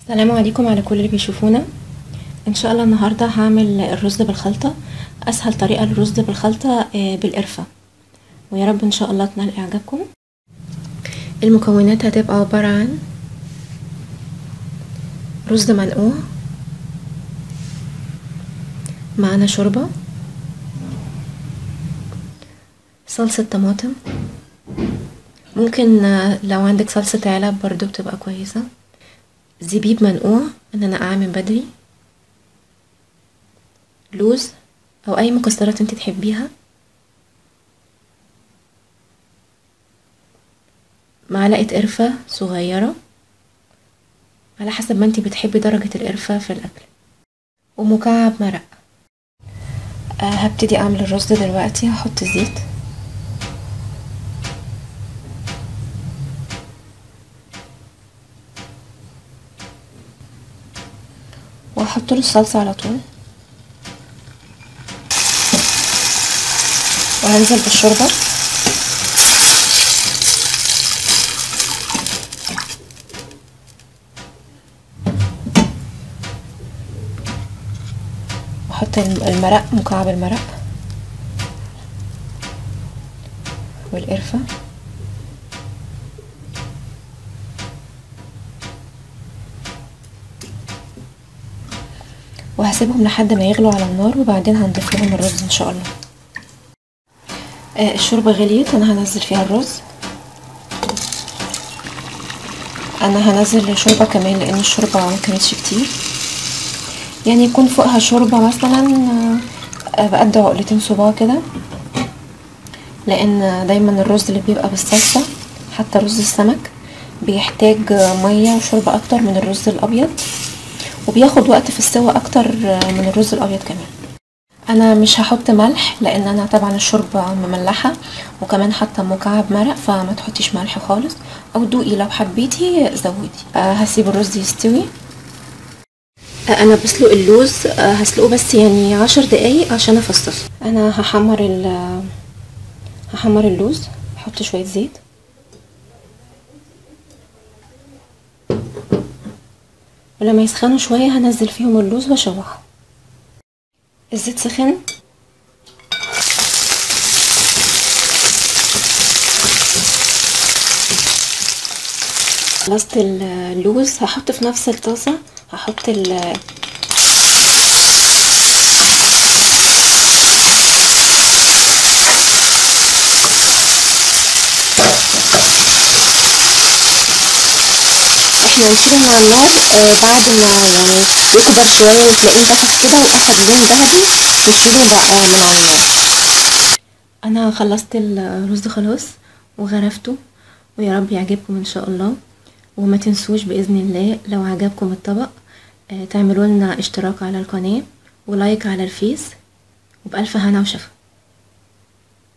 السلام عليكم على كل اللي بيشوفونا. ان شاء الله النهارده هعمل الرز بالخلطه، اسهل طريقه للرز بالخلطه بالقرفه، ويا رب ان شاء الله تنال اعجابكم. المكونات هتبقى عباره عن رز منقوع، معانا شوربه، صلصه طماطم، ممكن لو عندك صلصه علب برضو بتبقى كويسه، زبيب منقوع انا نقعاه من بدري، لوز او اي مكسرات انت تحبيها، معلقه قرفه صغيره على حسب ما انت بتحبي درجه القرفه في الاكل، ومكعب مرق. هبتدي اعمل الرز دلوقتي. هحط زيت، وهحط له الصلصه على طول، وهنزل بالشوربه، واحط المرق، مكعب المرق والقرفه، وهسيبهم لحد ما يغلوا على النار، وبعدين هنضيف لهم الرز ان شاء الله. الشوربه غليت، انا هنزل فيها الرز. انا هنزل شوربه كمان لان الشوربه ما كانتش كتير، يعني يكون فوقها شوربه مثلا بقد عقلتين صباع كده، لان دايما الرز اللي بيبقى بالصلصه حتى رز السمك بيحتاج ميه وشوربه اكتر من الرز الابيض، وبياخد وقت في السوا اكتر من الرز الابيض كمان. انا مش هحط ملح لان انا طبعا الشوربه مملحه، وكمان حتى مكعب مرق، فما تحطيش ملح خالص، او دوقي لو حبيتي زودي. هسيب الرز يستوي. انا بسلق اللوز، هسلقه بس يعني 10 دقايق عشان افصصه. انا هحمر اللوز، احط شويه زيت، ولما يسخنوا شويه هنزل فيهم اللوز واشوحه. الزيت سخن، خلصت اللوز. هحط في نفس الطاسه، هحط احنا هنشيله من على النار بعد ما يعني يكبر شويه وتلاقيه انتفخ كده واخد لون ذهبي، نشيله بقى من على النار. انا خلصت الرز خلاص وغرفته، ويا رب يعجبكم ان شاء الله. وما تنسوش باذن الله لو عجبكم الطبق تعملوا لنا اشتراك على القناه ولايك على الفيس، وبألف هنا وشفا.